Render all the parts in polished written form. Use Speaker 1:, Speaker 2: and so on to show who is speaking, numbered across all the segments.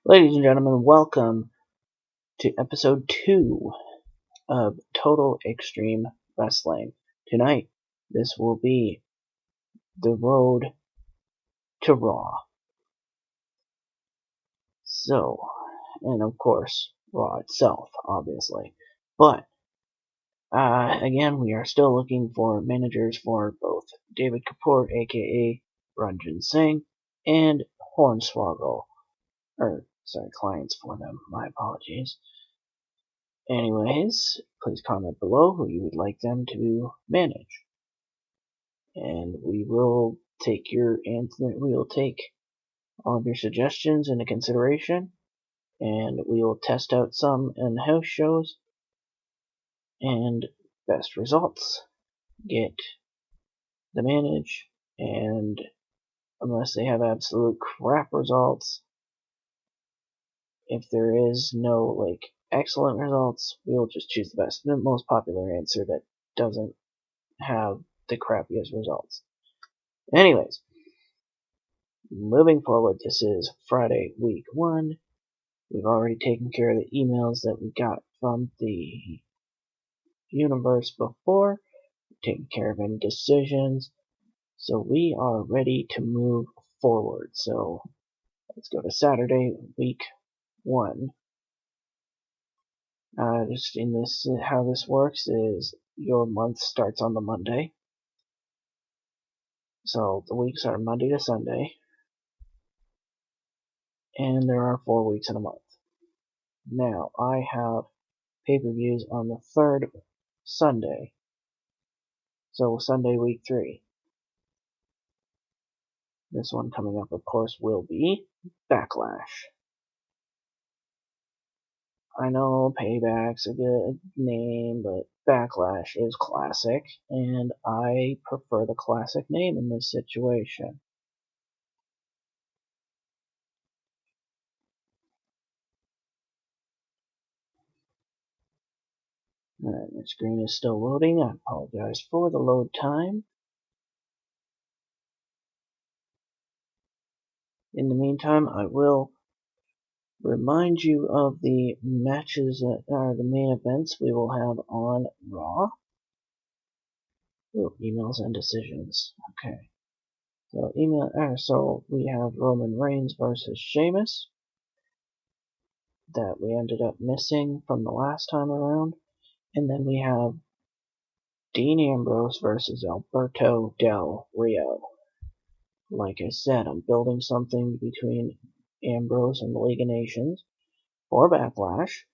Speaker 1: Ladies and gentlemen, welcome to episode 2 of Total Extreme Wrestling. Tonight, this will be the road to Raw. So, and of course, Raw itself, obviously. But, again, we are still looking for managers for both David Kapoor, aka Ranjan Singh, and Hornswoggle. Clients for them. My apologies. Anyways, please comment below who you would like them to manage. And we will take all of your suggestions into consideration, and we will test out some in house shows, and best results get the manage, and unless they have absolute crap results, if there is no excellent results, we'll just choose the most popular answer that doesn't have the crappiest results. Anyways, moving forward, this is Friday, week 1. We've already taken care of the emails that we got from the universe before, taken care of any decisions, so we are ready to move forward. So let's go to Saturday, week 1. Just in this, how this works is your month starts on the Monday. So the weeks are Monday to Sunday, and there are 4 weeks in a month. Now, I have pay-per-views on the 3rd Sunday, so Sunday week 3. This one coming up, of course, will be Backlash. I know Payback's a good name, but Backlash is classic, and I prefer the classic name in this situation. Alright, my screen is still loading. I apologize for the load time. In the meantime, I will remind you of the matches that are the main events we will have on Raw. Ooh, emails and decisions. Okay. So we have Roman Reigns versus Sheamus that we ended up missing from the last time around. And then we have Dean Ambrose versus Alberto Del Rio. Like I said, I'm building something between Ambrose and the League of Nations for Backlash.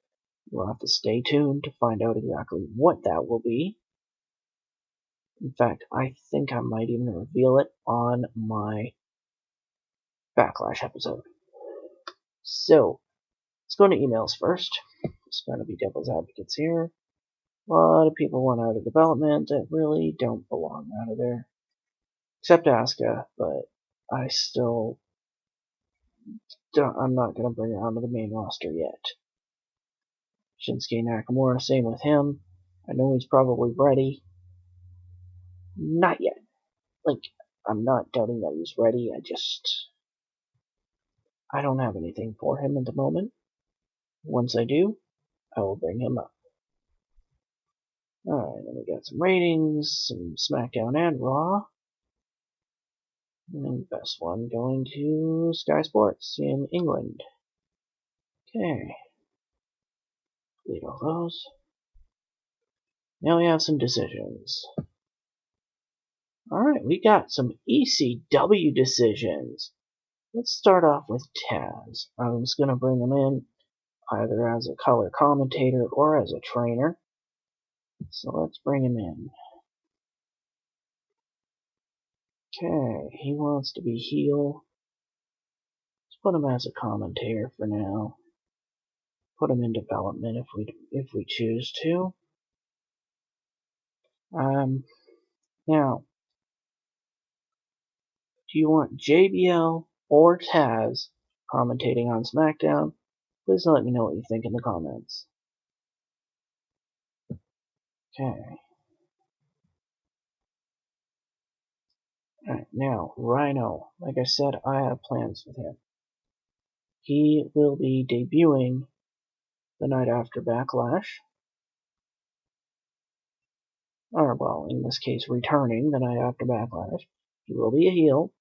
Speaker 1: You'll have to stay tuned to find out exactly what that will be. In fact, I think I might even reveal it on my Backlash episode. So, let's go to emails first. Just going to be devil's advocates here. A lot of people want out of development that really don't belong out of there. Except Asuka, but I'm not going to bring her onto the main roster yet. Shinsuke Nakamura, same with him. I know he's probably ready. Not yet. I'm not doubting that he's ready. I don't have anything for him at the moment. Once I do, I will bring him up. Alright, then we got some ratings, some SmackDown and Raw. And best one going to Sky Sports in England. Okay. Delete all those. Now we have some decisions. Alright, we got some ECW decisions. Let's start off with Taz. I was going to bring him in either as a color commentator or as a trainer. So let's bring him in. Okay, he wants to be heel. Let's put him as a commentator for now. Put him in development if we choose to. Now, do you want JBL or Taz commentating on SmackDown? Please let me know what you think in the comments. Okay. Alright, now, Rhino. Like I said, I have plans with him. he will be debuting the night after Backlash. Or, well, in this case, returning the night after Backlash. He will be a heel.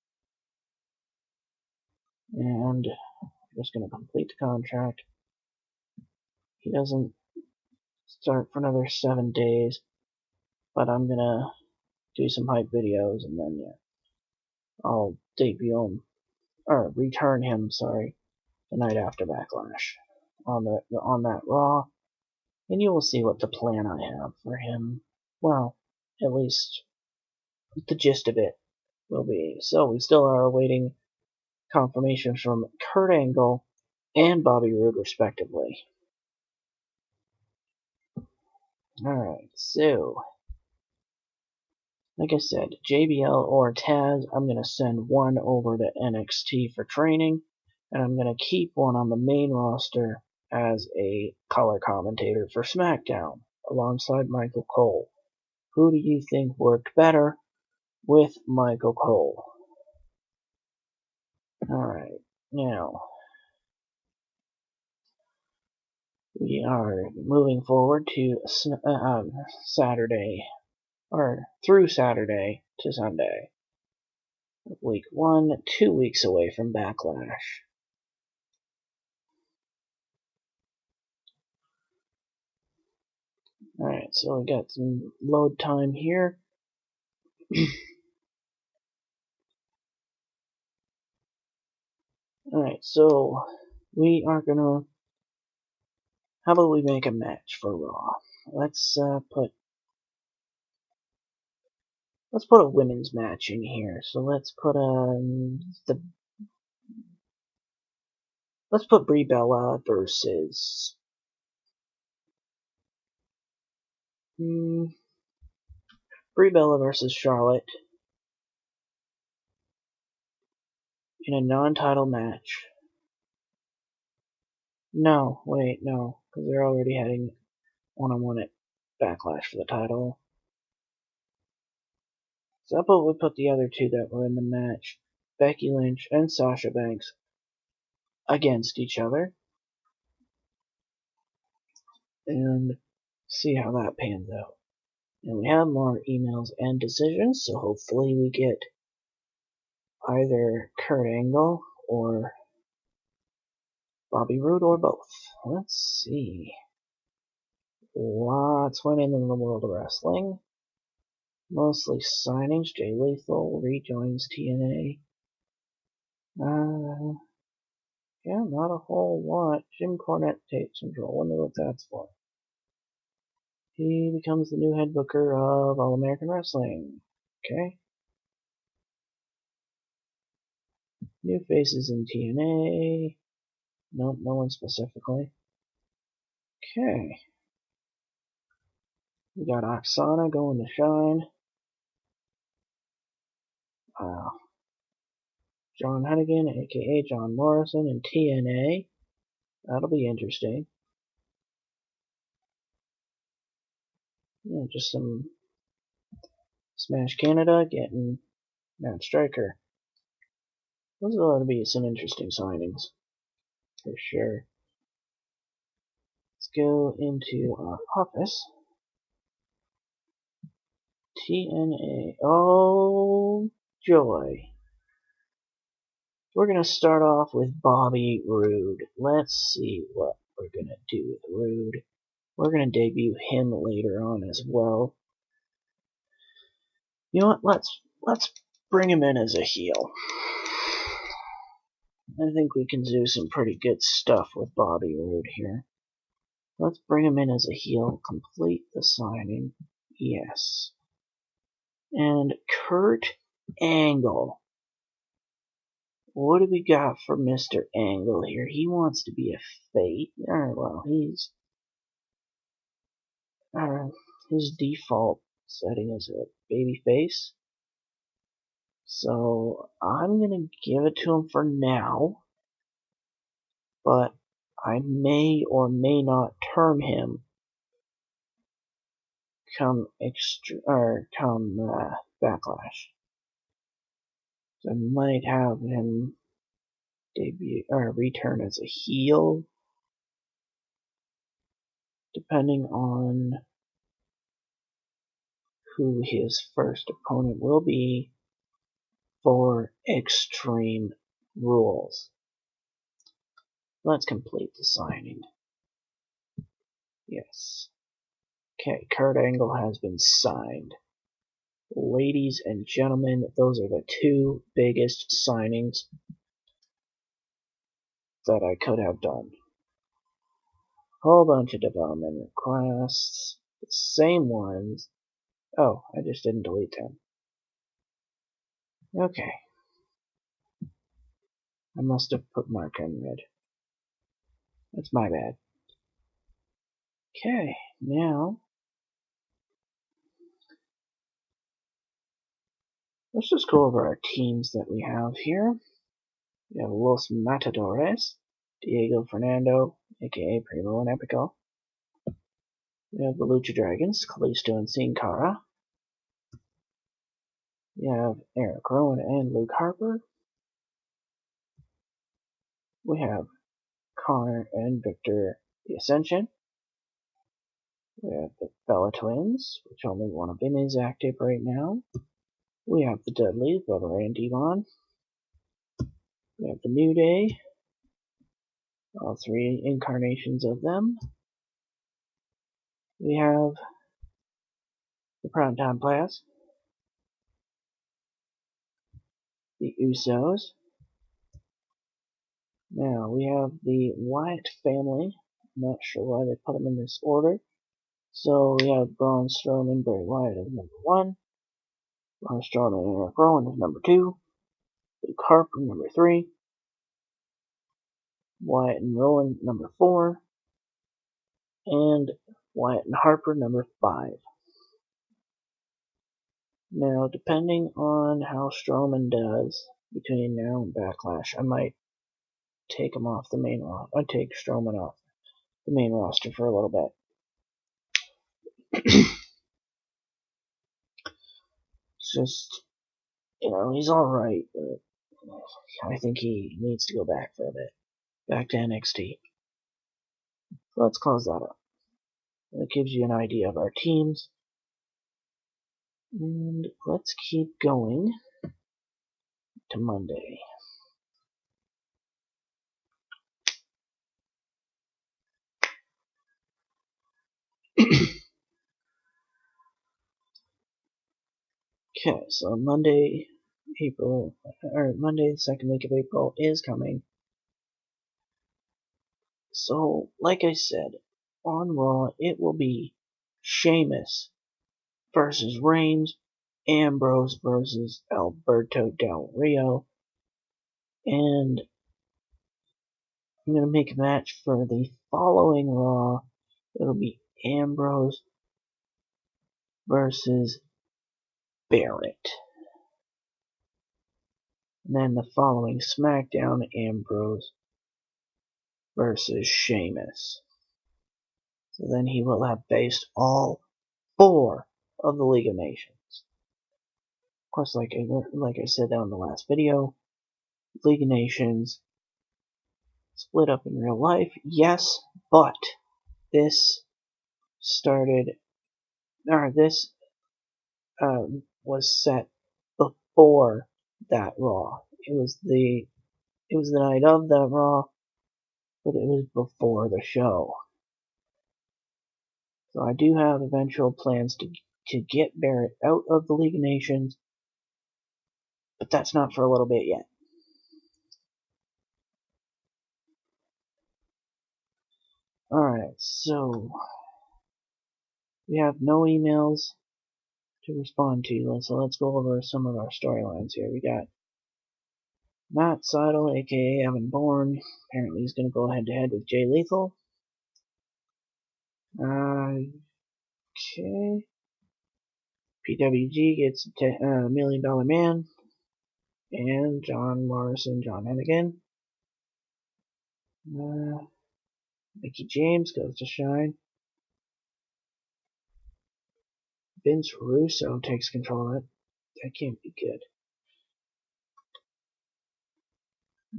Speaker 1: And I'm just going to complete the contract. He doesn't start for another 7 days. But I'm going to do some hype videos and then, yeah, I'll debut him. Or return him, sorry, the night after Backlash. On that Raw. And you will see what the plan I have for him. Well, at least the gist of it will be. So we still are awaiting confirmation from Kurt Angle and Bobby Roode, respectively. Alright, so, like I said, JBL or Taz, I'm going to send one over to NXT for training, and I'm going to keep one on the main roster as a color commentator for SmackDown, alongside Michael Cole. Who do you think worked better with Michael Cole? Alright, now, we are moving forward to Saturday, or through Saturday to Sunday. Week 1, 2 weeks away from Backlash. Alright, so we got some load time here. Alright, so we are gonna... How about we make a match for Raw? Let's put a women's match in here. So let's put Brie Bella versus Brie Bella versus Charlotte in a non-title match. No, wait, no, because they're already heading one-on-one at Backlash for the title. So how about we put the other two that were in the match, Becky Lynch and Sasha Banks, against each other, and see how that pans out. And we have more emails and decisions, so hopefully we get either Kurt Angle or Bobby Roode or both. Let's see. Lots went into the world of wrestling. Mostly signings. Jay Lethal rejoins TNA. Yeah, not a whole lot. Jim Cornette takes control. Wonder what that's for. He becomes the new head booker of All American Wrestling. Okay. New faces in TNA. Nope, no one specifically. Okay. We got Oksana going to shine. John Hennigan, aka John Morrison, in TNA. That'll be interesting. Yeah, just some Smash Canada getting Matt Striker. Those ought to be some interesting signings, for sure. Let's go into our office. TNA. Oh, joy. We're going to start off with Bobby Roode. Let's see what we're going to do with Roode. We're going to debut him later on as well. You know what? Let's bring him in as a heel. I think we can do some pretty good stuff with Bobby Roode here. Let's bring him in as a heel. Complete the signing. Yes. And Kurt Angle. What do we got for Mr. Angle here? He wants to be a face. Well, he's... his default setting is a baby face. So I'm gonna give it to him for now. But I may or may not term him come Backlash. So I might have him debut or return as a heel, depending on who his first opponent will be for Extreme Rules. Let's complete the signing. Yes. Okay, Kurt Angle has been signed. Ladies and gentlemen, those are the two biggest signings that I could have done. Whole bunch of development requests, the same ones. Oh, I just didn't delete them. Okay. I must have put mark on red. That's my bad. Okay, now let's just go over our teams that we have here. We have Los Matadores, Diego Fernando, aka Primo and Epico. We have the Lucha Dragons, Kalisto and Sin Cara. We have Eric Rowan and Luke Harper. We have Connor and Victor the Ascension. We have the Bella Twins, which only one of them is active right now. We have the Dudleys, Bubba and Devon. We have the New Day, all three incarnations of them. We have the Primetime Players, the Usos. Now we have the Wyatt family. I'm not sure why they put them in this order. So we have Braun Strowman, Bray Wyatt as number 1, Braun Strowman and Eric Rowan as number 2, Luke Harper number 3, Wyatt and Rowan number 4, and Wyatt and Harper number 5. Now, depending on how Strowman does between now and Backlash, I might take him off the main roster. I'd take Strowman off the main roster for a little bit. It's just, he's alright, but I think he needs to go back for a bit. Back to NXT. So let's close that up. That gives you an idea of our teams. And let's keep going to Monday. Okay, so Monday, the second week of April is coming. So, like I said, on Raw, it will be Sheamus versus Reigns, Ambrose versus Alberto Del Rio, and I'm going to make a match for the following Raw. It'll be Ambrose versus Barrett. And then the following SmackDown, Ambrose versus Sheamus. So then he will have faced all 4 of the League of Nations. Of course, like I said on the last video, League of Nations split up in real life, yes, but this was set before that Raw. It was the night of that Raw, but it was before the show. So I do have eventual plans to get Barrett out of the League of Nations, but that's not for a little bit yet. Alright, so we have no emails to respond to, so let's go over some of our storylines here. We got Matt Seidel, aka Evan Bourne. Apparently he's going to go head to head with Jay Lethal. Okay. PWG gets $1 Million Man. And John Morrison, John Hennigan. Mickey James goes to Shine. Vince Russo takes control of it. That can't be good.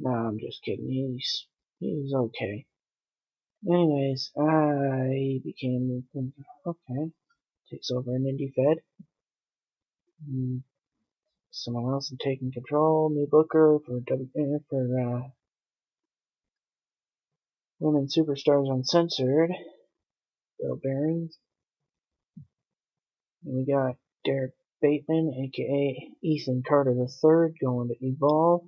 Speaker 1: Nah, I'm just kidding. He's okay. Anyways, I became okay. Takes over an indie fed. Someone else is taking control. New booker for Women Superstars Uncensored. Bill Behrens. And we got Derek Bateman, aka Ethan Carter III, going to Evolve.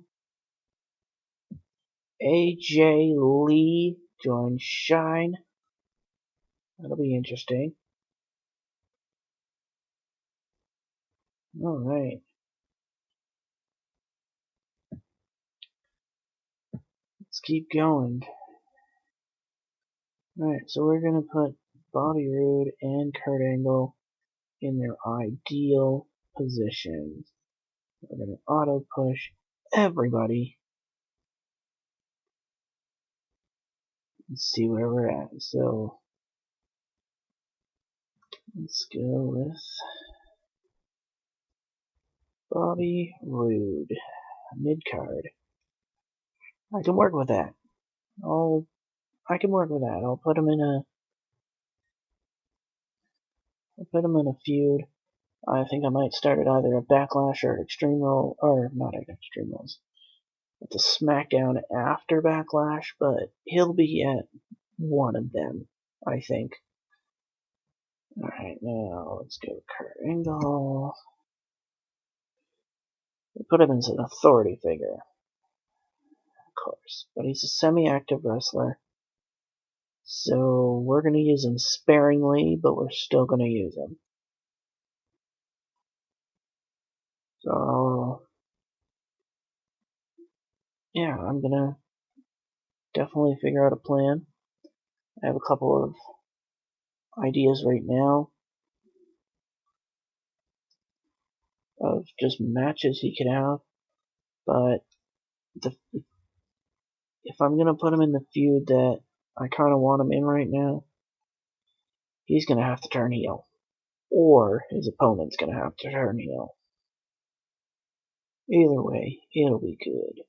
Speaker 1: AJ Lee joins Shine. That'll be interesting. Alright. Let's keep going. Alright, so we're gonna put Bobby Roode and Kurt Angle in their ideal positions. We're gonna auto push everybody and see where we're at. So let's go with Bobby Roode, mid card. I can work with that. I can work with that. I'll put him in a feud. I think I might start at either a Backlash or Extreme Rules, or not at Extreme Rules. At the SmackDown after Backlash, but he'll be at one of them, I think. Alright, now let's go Kurt Angle. We put him as an authority figure, of course, but he's a semi-active wrestler. So we're going to use him sparingly, but we're still going to use him. So, yeah, I'm going to definitely figure out a plan. I have a couple of ideas right now of just matches he could have, but if I'm going to put him in the feud that I kind of want him in right now, he's going to have to turn heel. Or his opponent's going to have to turn heel. Either way, it'll be good.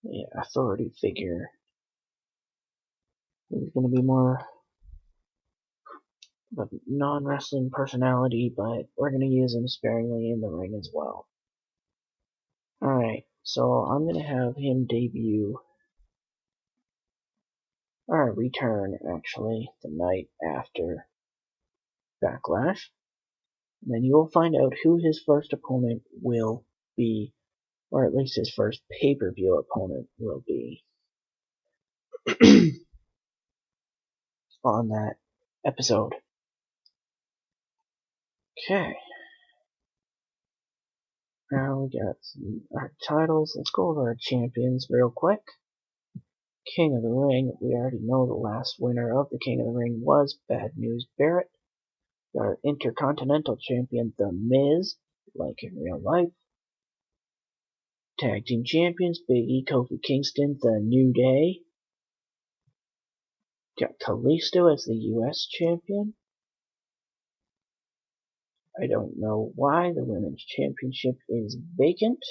Speaker 1: Yeah, authority figure. He's going to be more of a non-wrestling personality, but we're going to use him sparingly in the ring as well. Alright, so I'm going to have him debut, or return actually, the night after Backlash. And then you will find out who his first opponent will be, or at least his first pay-per-view opponent will be on that episode. Okay. Now we got our titles. Let's go over our champions real quick. King of the Ring. We already know the last winner of the King of the Ring was Bad News Barrett. Our Intercontinental Champion, The Miz, like in real life. Tag Team Champions, Big E, Kofi Kingston, The New Day. Got Kalisto as the US Champion. I don't know why the Women's Championship is vacant.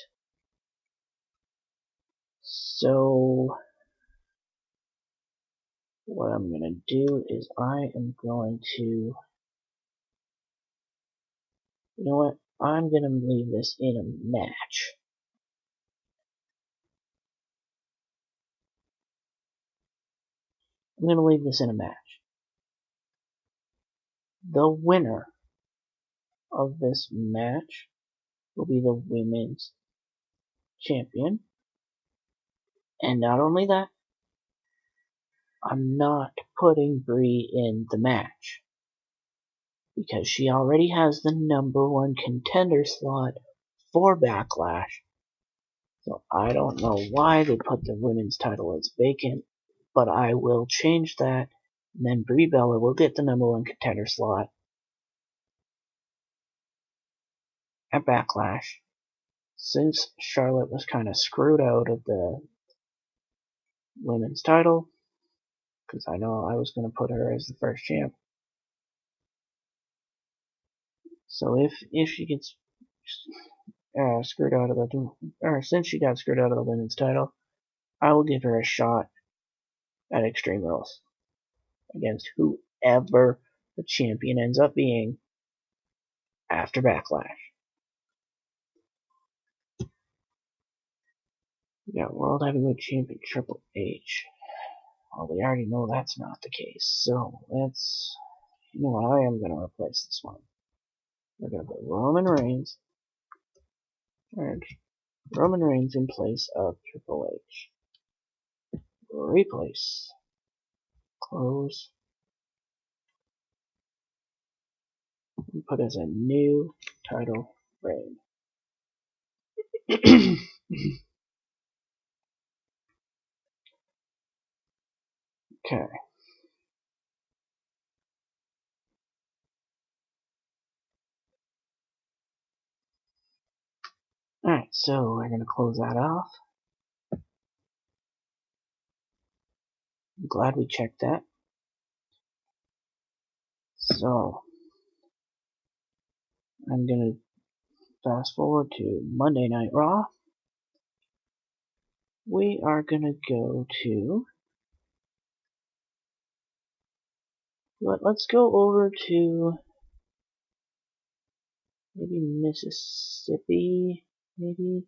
Speaker 1: So, what I'm going to do is I am going to, you know what, I'm going to leave this in a match. I'm going to leave this in a match. The winner of this match will be the Women's Champion. And not only that, I'm not putting Brie in the match, because she already has the #1 contender slot for Backlash. So I don't know why they put the women's title as vacant, but I will change that. And then Brie Bella will get the #1 contender slot at Backlash, since Charlotte was kind of screwed out of the women's title, because I know I was going to put her as the first champ. So if she gets, screwed out of since she got screwed out of the women's title, I will give her a shot at Extreme Rules against whoever the champion ends up being after Backlash. We got World Heavyweight Champion Triple H. Well, we already know that's not the case, so let's... You know what, I am going to replace this one. We're going to put Roman Reigns, and Roman Reigns in place of Triple H. Replace. Close. And put as a new title reign. Okay. Alright, so we're going to close that off. I'm glad we checked that. So, I'm going to fast forward to Monday Night Raw. We are going to go to... Let's go over to maybe Mississippi, maybe?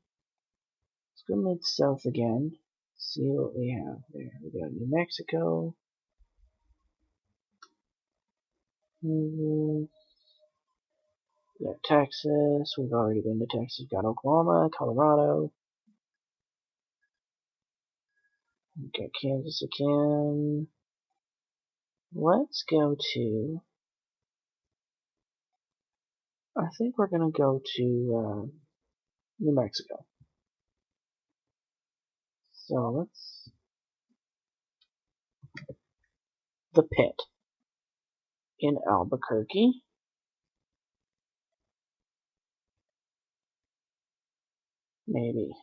Speaker 1: Let's go mid-south again. See what we have there. We got New Mexico. We got Texas. We've already been to Texas. We've got Oklahoma, Colorado. We've got Kansas again. Let's go to... I think we're going to go to New Mexico. So let's... The Pit in Albuquerque. Maybe.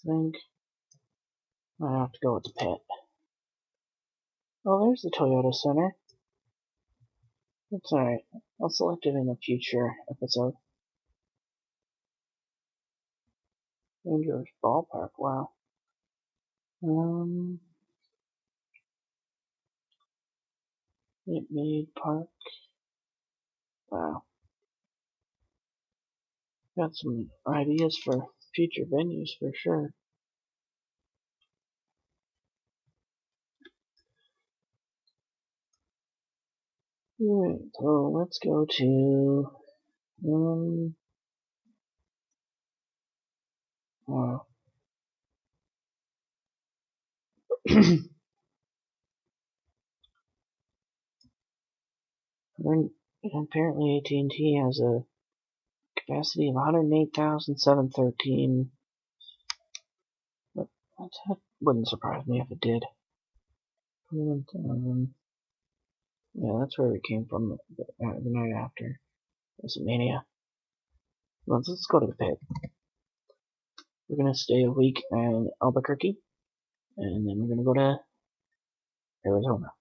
Speaker 1: I think I have to go with the Pit. Oh, there's the Toyota Center. That's alright. I'll select it in a future episode. Rangers Ballpark, wow. It made Park. Wow. Got some ideas for future venues for sure. Alright, so let's go to apparently AT&T has a capacity of 108,713. That wouldn't surprise me if it did. Yeah, that's where we came from the night after WrestleMania. Let's go to the Pit. We're gonna stay a week in Albuquerque, and then we're gonna go to Arizona.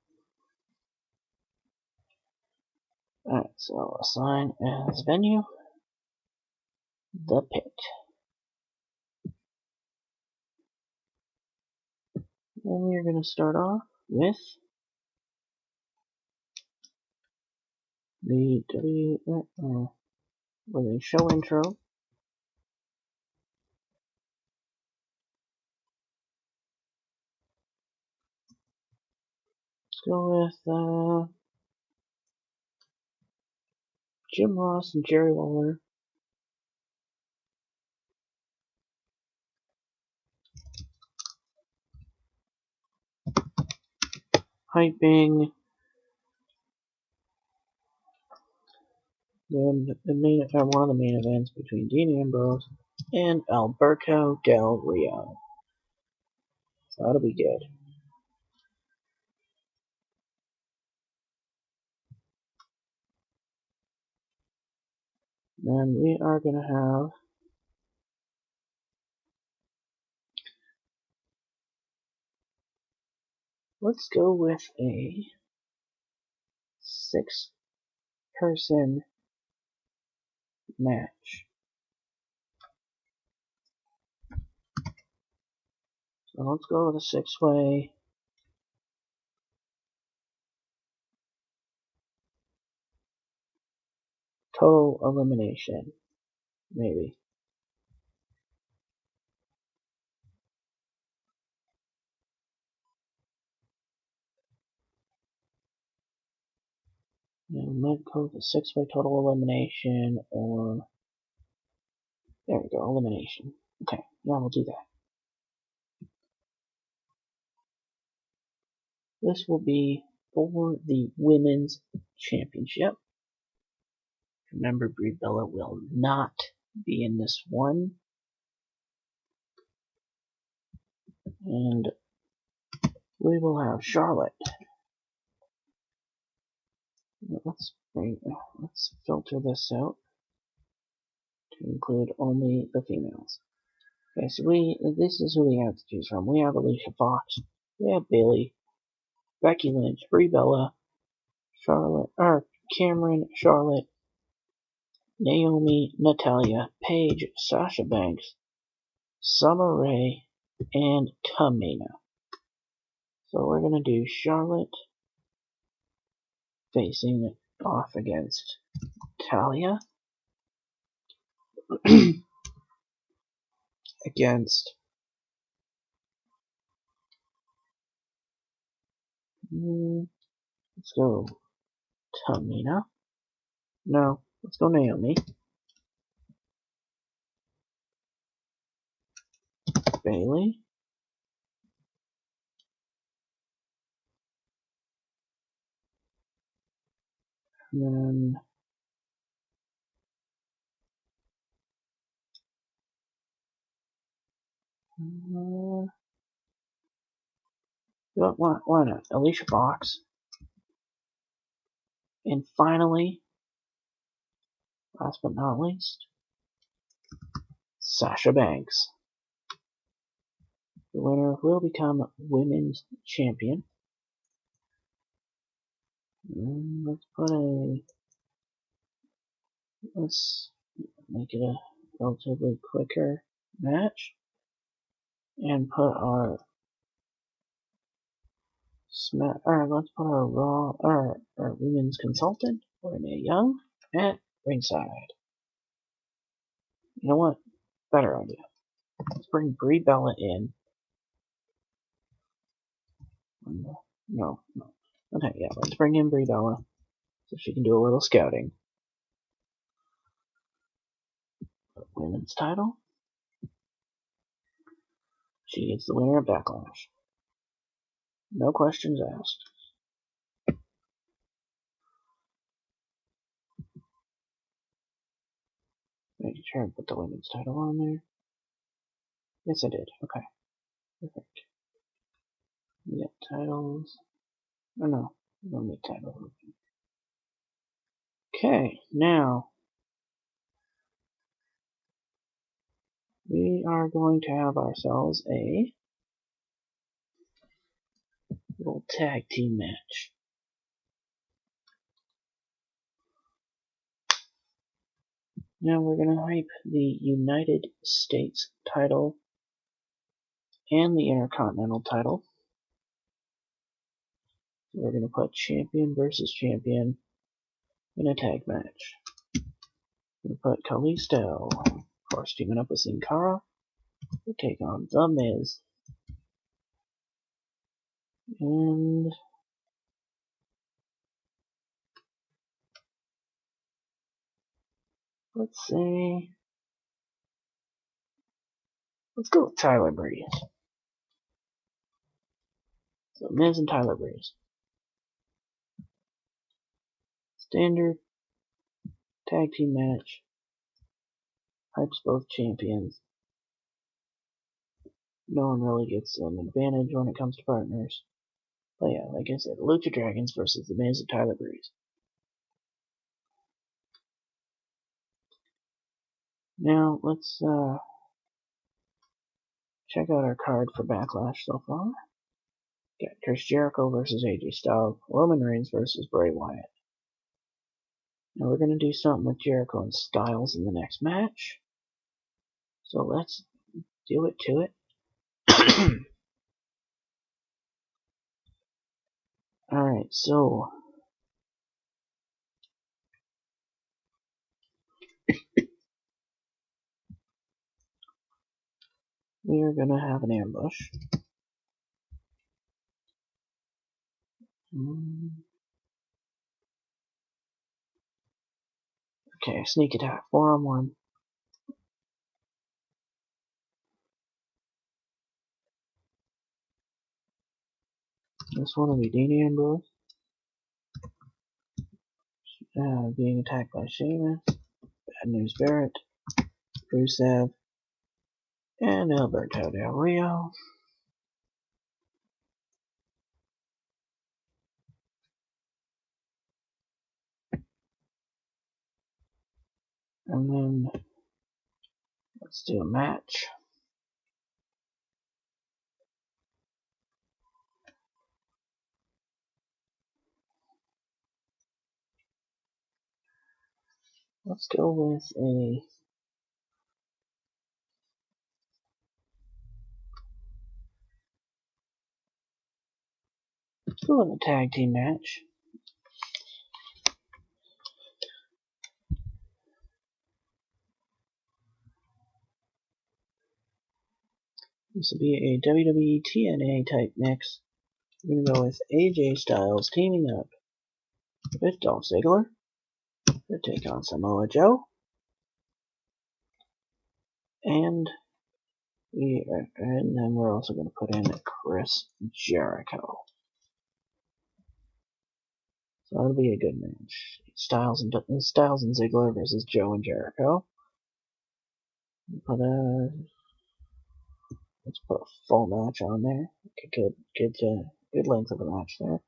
Speaker 1: Alright, so assign as venue, the Pit. Then we're gonna start off with the with a show intro. Let's go with Jim Ross and Jerry Lawler. Hyping one of the main events between Dean Ambrose and Alberto Del Rio. So that'll be good. Then we are gonna have let's go with a 6-person match. So let's go with a 6-way. Total elimination, maybe. Yeah, we might go with a 6-way total elimination, or there we go, elimination. Okay, yeah, we'll do that. This will be for the women's championship. Remember, Brie Bella will not be in this one. And we will have Charlotte. Let's filter this out to include only the females. Okay, so this is who we have to choose from. We have Alicia Fox, we have Bailey, Becky Lynch, Brie Bella, Cameron, Charlotte, Naomi, Natalya, Paige, Sasha Banks, Summer Rae, and Tamina. So we're gonna do Charlotte facing off against Talia, against let's go Tamina. No, let's go Naomi. Bailey. And then why not? Alicia Fox. And finally, last but not least, Sasha Banks. The winner will become women's champion. Let's make it a relatively quicker match and put our let's put our our women's consultant, Renee Young, at ringside. You know what? Better idea. Let's bring Brie Bella in. No. Okay, yeah, let's bring in Brie Bella so she can do a little scouting. Women's title. She is the winner of Backlash. No questions asked. Making sure I put the women's title on there. Yes, I did. Okay. Perfect. We got titles. Oh no, we don't need titles. Okay, now we are going to have ourselves a little tag team match. Now we're going to hype the United States title and the Intercontinental title. We're going to put champion versus champion in a tag match. We're going to put Kalisto, of course, teaming up with Sin Cara, to take on The Miz. And let's go with Tyler Breeze. So Miz and Tyler Breeze. Standard tag team match. Hypes both champions. No one really gets an advantage when it comes to partners. But yeah, like I said, Lucha Dragons versus The Miz and Tyler Breeze. Now, let's check out our card for Backlash so far. Got Chris Jericho versus AJ Styles, Roman Reigns versus Bray Wyatt. Now we're going to do something with Jericho and Styles in the next match. So let's do it to it. Alright, so we are going to have an ambush. Okay, sneak attack, 4-on-1. This one will be Dean Ambrose. Being attacked by Sheamus, Bad News Barrett, Rusev, and Alberto Del Rio. And then let's do a match. Let's go with a tag team match. This will be a WWE TNA type mix. We're going to go with AJ Styles teaming up with Dolph Ziggler to take on Samoa Joe. And then we're also going to put in Chris Jericho. So that'll be a good match. Styles and Ziggler versus Joe and Jericho. Let's put a full match on there. Good length of a match there.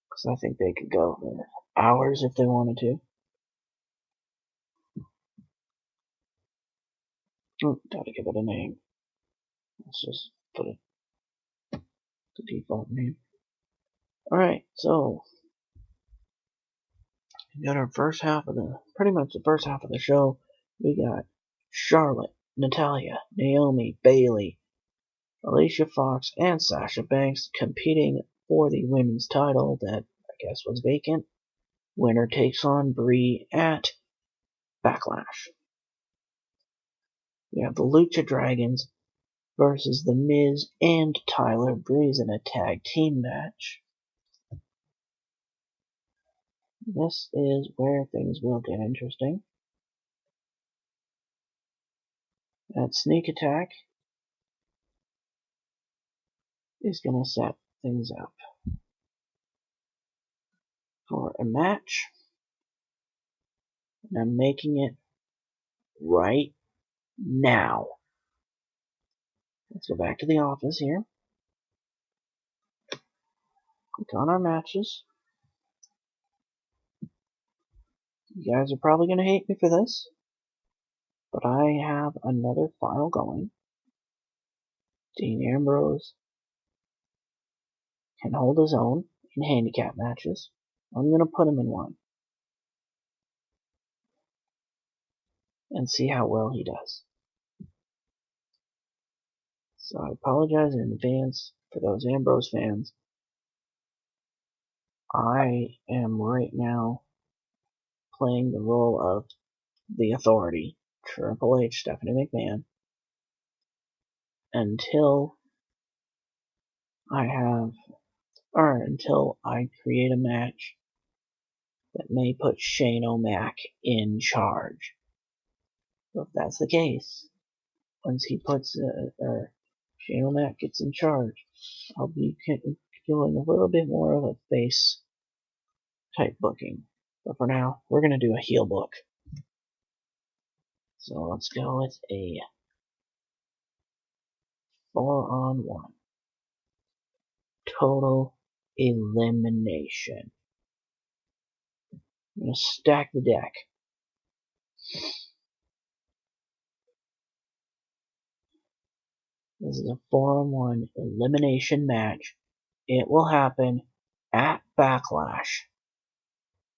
Speaker 1: Because I think they could go hours if they wanted to. Gotta give it a name. Let's just put it the default name. Alright, so we got our pretty much the first half of the show. We got Charlotte, Natalya, Naomi, Bayley, Alicia Fox, and Sasha Banks competing for the women's title that I guess was vacant. Winner takes on Brie at Backlash. We have the Lucha Dragons versus The Miz and Tyler Breeze in a tag team match. This is where things will get interesting. That sneak attack is going to set things up for a match. And I'm making it right now. Let's go back to the office here. Click on our matches. You guys are probably going to hate me for this, but I have another file going. Dean Ambrose can hold his own in handicap matches. I'm going to put him in one and see how well he does. So I apologize in advance for those Ambrose fans. I am right now playing the role of the Authority, Triple H, Stephanie McMahon, until I create a match that may put Shane O'Mac in charge. So if that's the case, once he puts Shane O'Mac gets in charge, I'll be doing a little bit more of a face type booking. But for now, we're gonna do a heel book. So let's go with a 4-on-1 total elimination. I'm gonna stack the deck. This is a 4-on-1 elimination match. It will happen at Backlash.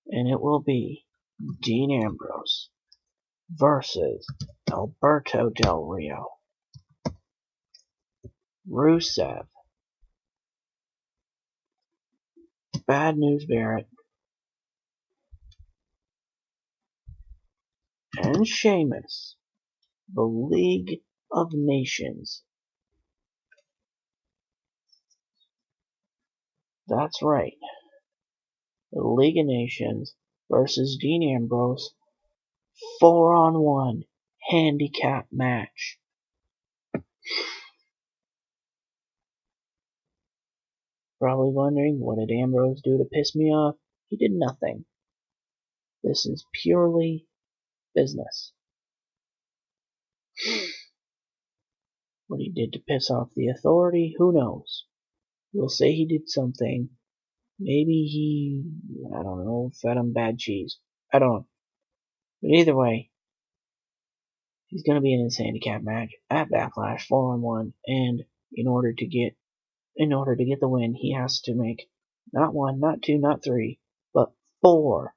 Speaker 1: And it will be Dean Ambrose versus Alberto Del Rio. Rusev, Bad News Barrett, and Sheamus. The League of Nations. That's right. The League of Nations versus Dean Ambrose. 4-on-1 handicap match. Probably wondering, what did Ambrose do to piss me off? He did nothing. This is purely business. What he did to piss off the Authority, who knows? We'll say he did something. Maybe he, I don't know, fed him bad cheese. I don't know. But either way, he's going to be in his handicap match at Backlash 4-on-1, and in order to get the win, he has to make not one, not two, not three, but four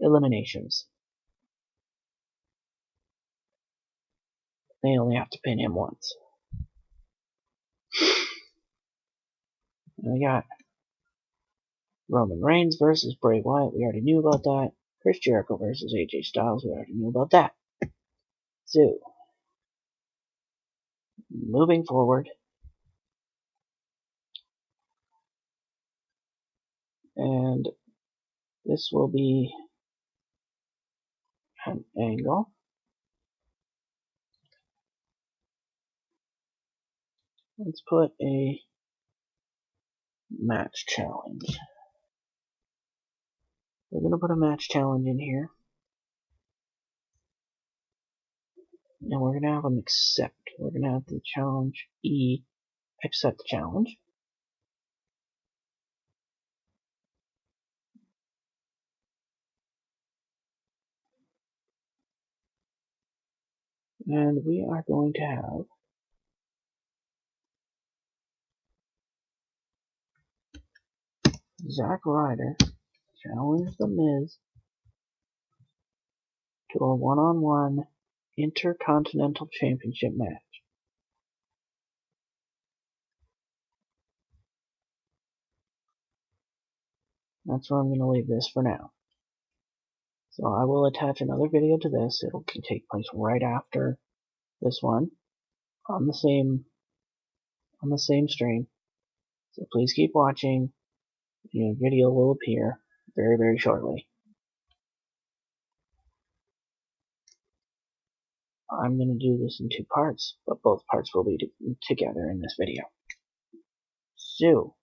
Speaker 1: eliminations. They only have to pin him once. And we got Roman Reigns versus Bray Wyatt. We already knew about that. Chris Jericho versus AJ Styles. We already knew about that. So, moving forward. And this will be an angle. Let's put a match challenge. We're going to put a match challenge in here. And we're going to have them accept. We're going to have the challenge E accept the challenge. And we are going to have Zack Ryder challenge The Miz to a 1-on-1 Intercontinental Championship match. That's where I'm going to leave this for now. So I will attach another video to this. It'll take place right after this one on the same stream. So please keep watching. The video will appear very, very shortly. I'm going to do this in 2 parts, but both parts will be together in this video. So,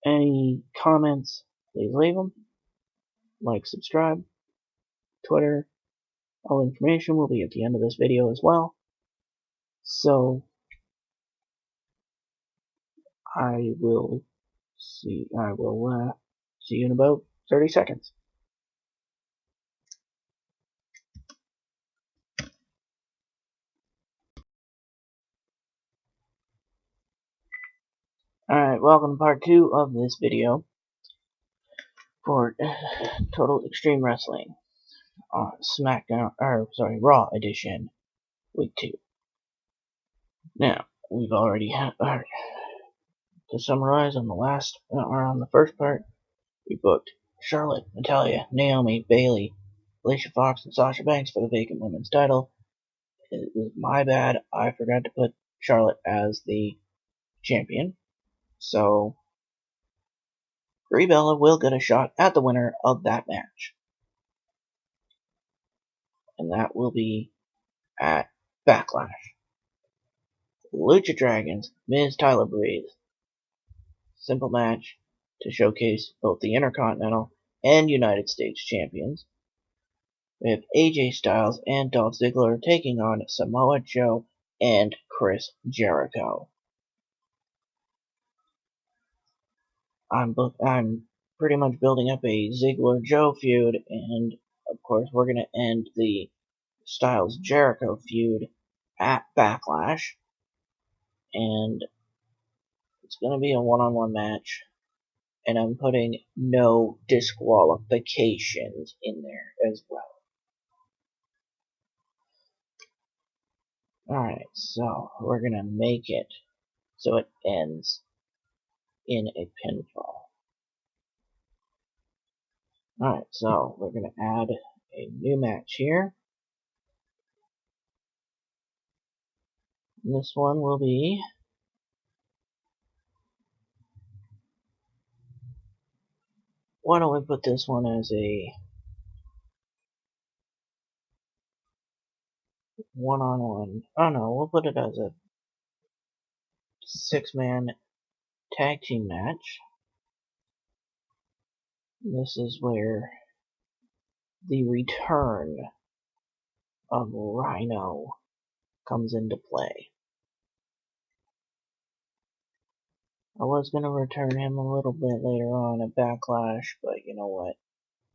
Speaker 1: any comments, please leave them. Like, subscribe, Twitter, all information will be at the end of this video as well. So, I will see you in about 30 seconds. Alright, welcome to part 2 of this video for Total Extreme Wrestling on Raw Edition, Week 2. Now, we've already had, to summarize on the first part, we booked Charlotte, Natalya, Naomi, Bayley, Alicia Fox, and Sasha Banks for the vacant women's title. It was my bad, I forgot to put Charlotte as the champion. So, Brie Bella will get a shot at the winner of that match. And that will be at Backlash. Lucha Dragons, Miz, Tyler Breeze. Simple match to showcase both the Intercontinental and United States champions. We have AJ Styles and Dolph Ziggler taking on Samoa Joe and Chris Jericho. I'm pretty much building up a Ziggler-Joe feud, and of course we're going to end the Styles-Jericho feud at Backlash. And It's gonna be a one-on-one match, and I'm putting no disqualifications in there as well. Alright, so we're gonna make it so it ends in a pinfall. Alright, so we're gonna add a new match here. And this one will be why don't we put this one as a one-on-one? Oh no, we'll put it as a 6-man tag team match. This is where the return of Rhino comes into play. I was going to return him a little bit later on at Backlash, but you know what?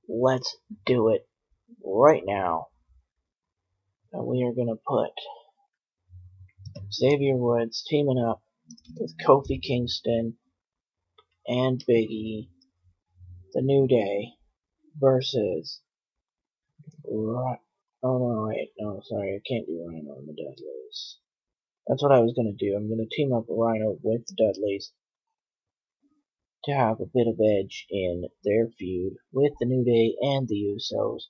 Speaker 1: Let's do it right now. And we are going to put Xavier Woods teaming up with Kofi Kingston and Big E, The New Day, versus oh no, wait, no, sorry, I can't do Rhino and the Dudleys. That's what I was going to do. I'm going to team up Rhino with the Dudleys to have a bit of edge in their feud with the New Day and the Usos.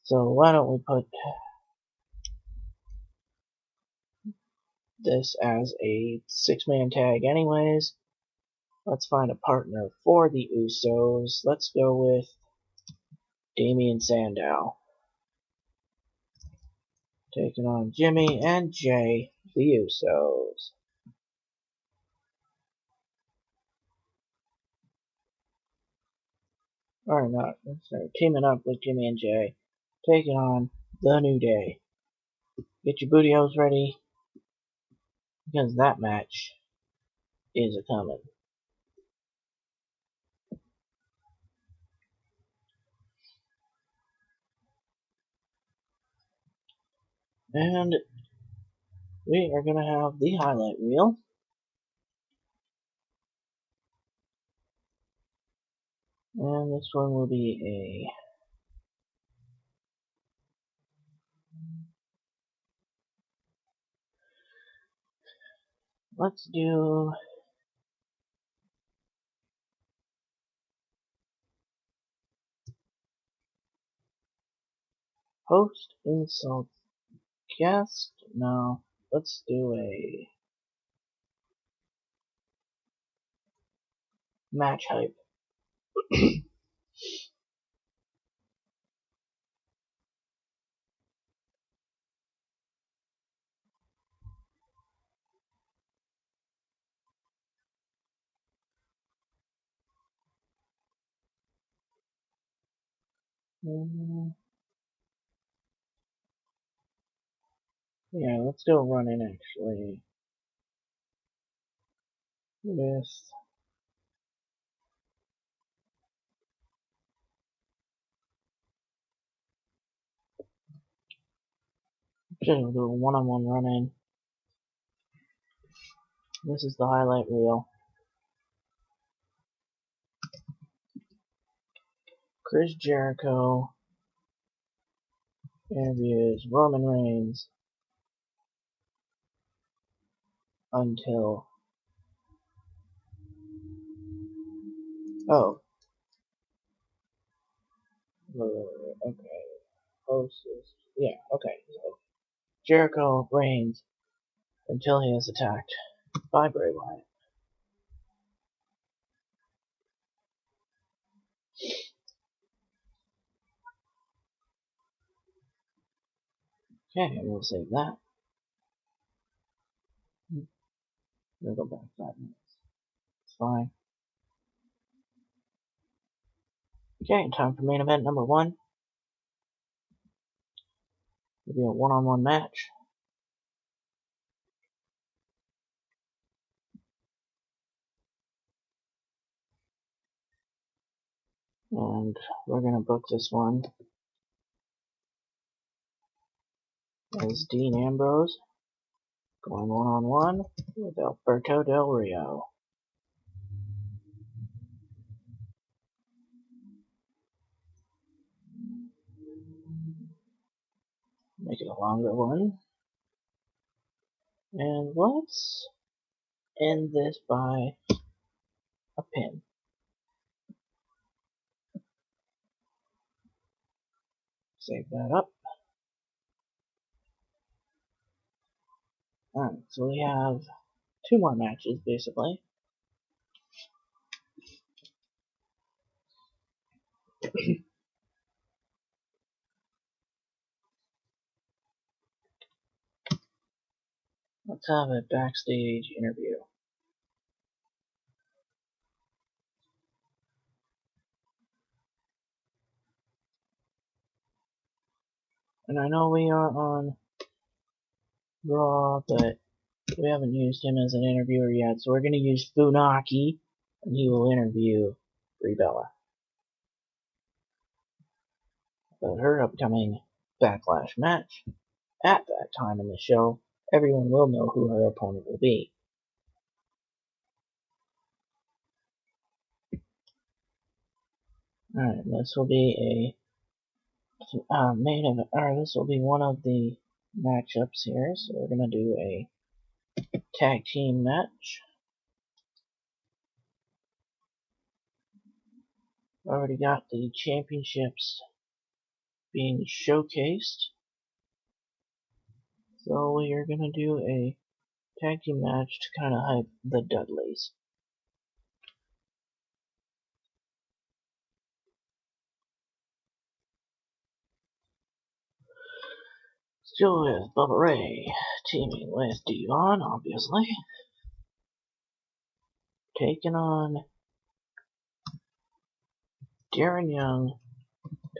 Speaker 1: So why don't we put this as a 6-man tag anyways. Let's find a partner for the Usos. Let's go with Damien Sandow. Taking on Jimmy and Jay, the Usos. Or not, sorry, teaming up with Jimmy and Jay. Taking on the New Day. Get your booty holes ready, because that match is a-coming. And we are going to have the highlight reel. And this one will be let's do host insult guest. No, let's do a match hype. Yeah, let's do a run in actually. With just do a one-on-one run in. This is the highlight reel. Chris Jericho interviews Roman Reigns until okay. Host is okay. So Jericho reigns until he is attacked by Bray Wyatt. Okay, we'll save that. We'll go back 5 minutes. It's fine. Okay, time for main event number 1. It'll be a one-on-one match. And we're gonna book this one as Dean Ambrose, Going one-on-one with Alberto Del Rio. Make it a longer one. And let's end this by a pin. Save that up. Alright, so we have 2 more matches, basically. Let's have a backstage interview. And I know we are on Raw, but we haven't used him as an interviewer yet, so we're going to use Funaki, and he will interview Brie Bella about her upcoming Backlash match. At that time in the show, everyone will know who her opponent will be. Alright, this will be this will be one of the matchups here, so we're going to do a tag team match. Already got the championships being showcased. So we are going to do a tag team match to kind of hype the Dudleys. Still with Bubba Ray, teaming with Devon, obviously. Taking on Darren Young,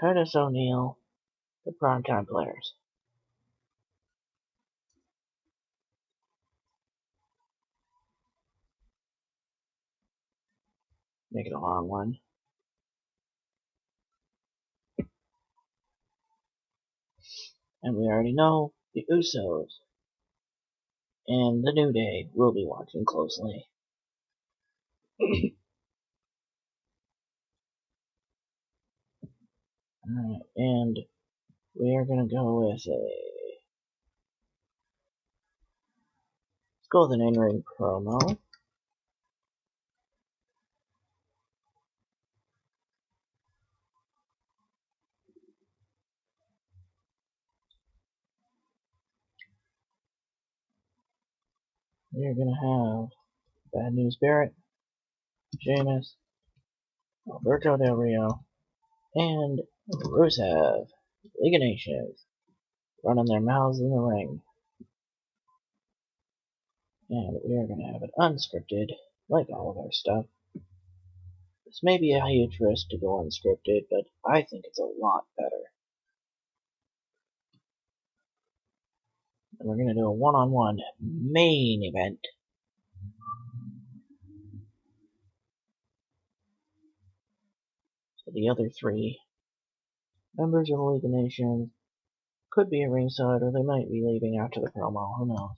Speaker 1: Titus O'Neil, the Primetime Players. Make it a long one. And we already know the Usos and the New Day will be watching closely. Alright, and we are going to go with let's go with an in-ring promo. We're going to have Bad News Barrett, Sheamus, Alberto Del Rio, and Rusev, League of Nations, running their mouths in the ring. And we are going to have it unscripted, like all of our stuff. This may be a huge risk to go unscripted, but I think it's a lot better. And we're going to do a one-on-one main event. So the other 3 members of the League of Nations could be at ringside, or they might be leaving after the promo, who knows.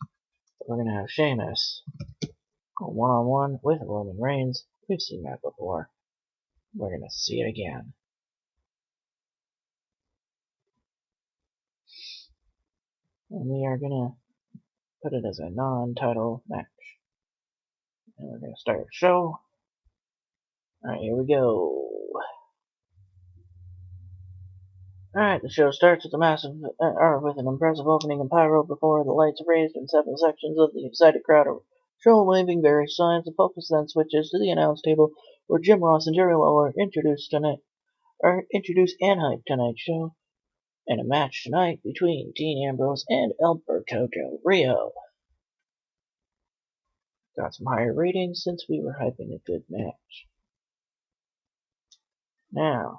Speaker 1: But we're going to have Sheamus go one-on-one with Roman Reigns. We've seen that before. We're going to see it again. And we are going to put it as a non-title match. And we're going to start the show. Alright, here we go. Alright, the show starts with with an impressive opening and pyro before the lights are raised and several sections of the excited crowd are shown waving various signs. The focus then switches to the announce table where Jim Ross and Jerry Lawler introduce and hype tonight's show, and a match tonight between Dean Ambrose and Alberto Del Rio. Got some higher ratings since we were hyping a good match. Now,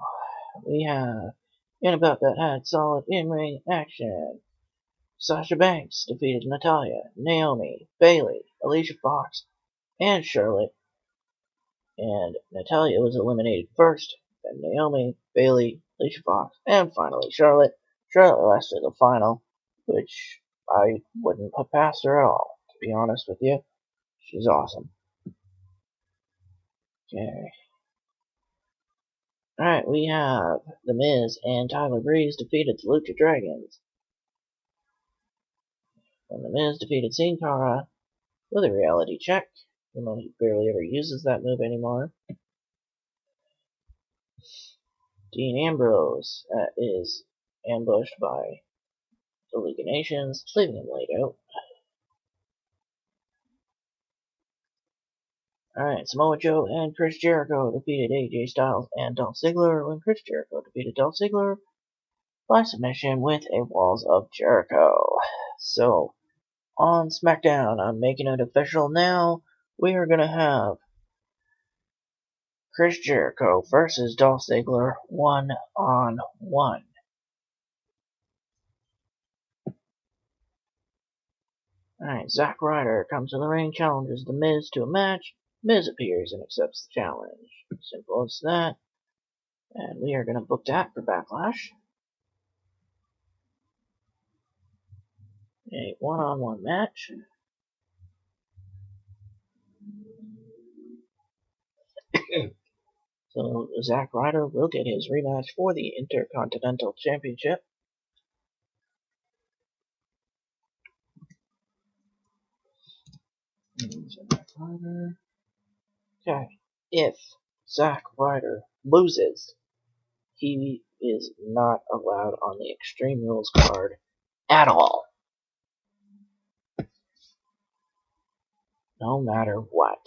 Speaker 1: we have, in about that had solid in-ring action. Sasha Banks defeated Natalya, Naomi, Bayley, Alicia Fox, and Charlotte. And Natalya was eliminated first, then Naomi, Bayley, Alicia Fox, and finally Charlotte. Charlotte lasted the final, which I wouldn't put past her at all. be honest with you. She's awesome. Okay. Alright, we have The Miz and Tyler Breeze defeated the Lucha Dragons. And The Miz defeated Sin Cara with a reality check, even though he barely ever uses that move anymore. Dean Ambrose is ambushed by the League of Nations, leaving him laid out. Alright, Samoa Joe and Chris Jericho defeated AJ Styles and Dolph Ziggler when Chris Jericho defeated Dolph Ziggler by submission with a Walls of Jericho. So, on SmackDown, I'm making it official now, we are going to have Chris Jericho versus Dolph Ziggler 1-on-1. Alright, Zack Ryder comes to the ring, challenges The Miz to a match. Miz appears and accepts the challenge. Simple as that. And we are going to book that for Backlash. A one-on-one match. So Zack Ryder will get his rematch for the Intercontinental Championship. Zack Ryder. Okay. If Zack Ryder loses, he is not allowed on the Extreme Rules card at all. No matter what.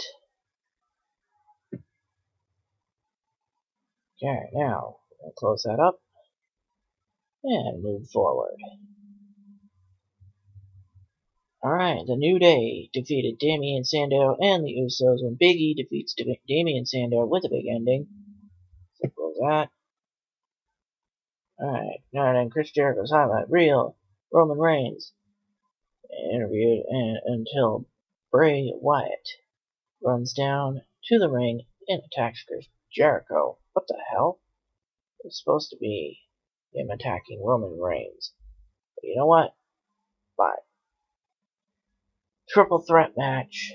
Speaker 1: Okay, now we'll close that up and move forward. Alright, the New Day defeated Damien Sandow and the Usos when Big E defeats Damien Sandow with a big ending. Simple as that. Alright, now then Chris Jericho's highlight reel. Roman Reigns interviewed until Bray Wyatt runs down to the ring and attacks Chris Jericho. What the hell? It's supposed to be him attacking Roman Reigns. But you know what? Bye. Triple threat match.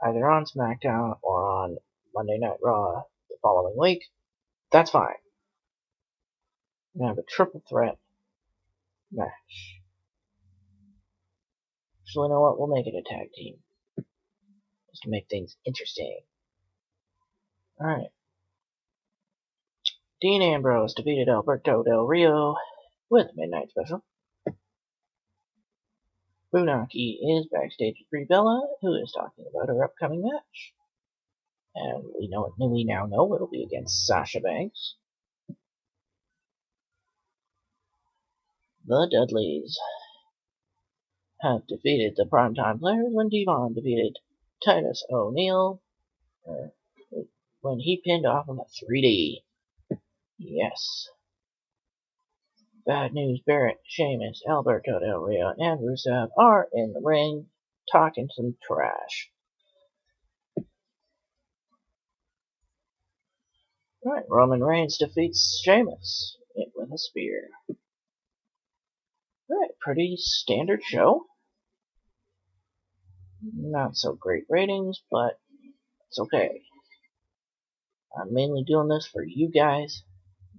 Speaker 1: Either on SmackDown or on Monday Night Raw the following week. That's fine. We're going to have a triple threat match. Actually, you know what? We'll make it a tag team. Just to make things interesting. Alright. Dean Ambrose defeated Alberto Del Rio with a Midnight Special. Funaki is backstage with Brie Bella, who is talking about her upcoming match. And we now know it'll be against Sasha Banks. The Dudleys have defeated the Primetime Players when Devon defeated Titus O'Neil when he pinned off him a 3D. Yes. Bad News Barrett, Sheamus, Alberto Del Rio, and Rusev are in the ring talking some trash. Right, Roman Reigns defeats Sheamus with a spear. Right, pretty standard show. Not so great ratings, but it's okay. I'm mainly doing this for you guys,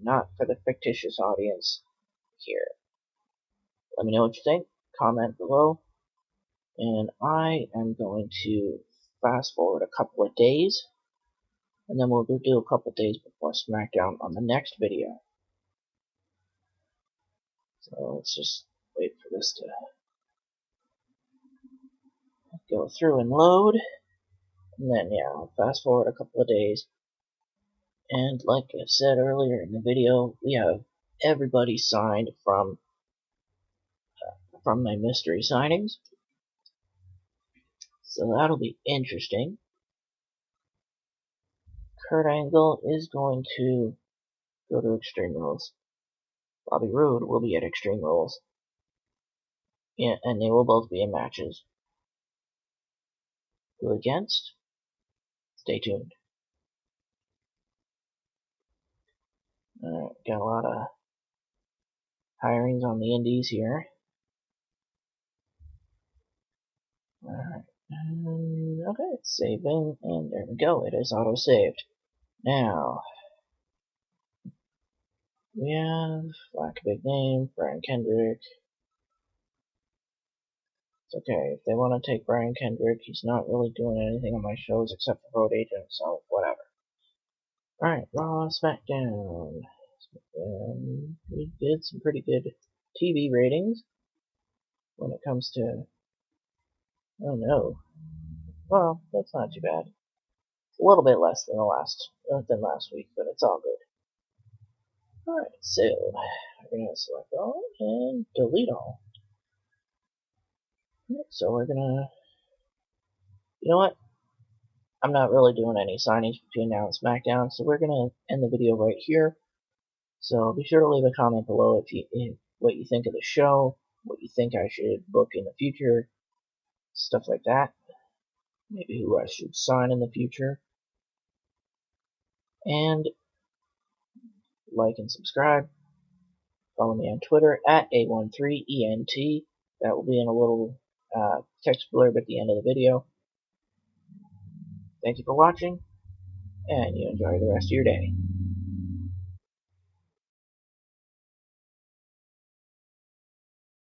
Speaker 1: not for the fictitious audience here. Let me know what you think. Comment below. And I am going to fast forward a couple of days. And then we'll do a couple of days before SmackDown on the next video. So let's just wait for this to go through and load. And then, yeah, I'll fast forward a couple of days. And like I said earlier in the video, we have everybody signed from my mystery signings. So that'll be interesting. Kurt Angle is going to go to Extreme Rules. Bobby Roode will be at Extreme Rules. Yeah, and they will both be in matches. Who against? Stay tuned. Got a lot of hirings on the indies here. Alright, okay, it's saving, and there we go, it is auto-saved. Now, we have Black Big Name, Brian Kendrick. It's okay, if they want to take Brian Kendrick, he's not really doing anything on my shows except for Road Agent, so whatever. Alright, Raw, SmackDown. We did some pretty good TV ratings when it comes to... Oh no. Well, that's not too bad. It's a little bit less than last week, but it's all good. Alright, so we're gonna select all and delete all. So we're gonna... You know what? I'm not really doing any signage between now and SmackDown, so we're gonna end the video right here. So be sure to leave a comment below what you think of the show, what you think I should book in the future, stuff like that. Maybe who I should sign in the future. And like and subscribe. Follow me on Twitter at A13ENT. That will be in a little text blurb at the end of the video. Thank you for watching, and you enjoy the rest of your day.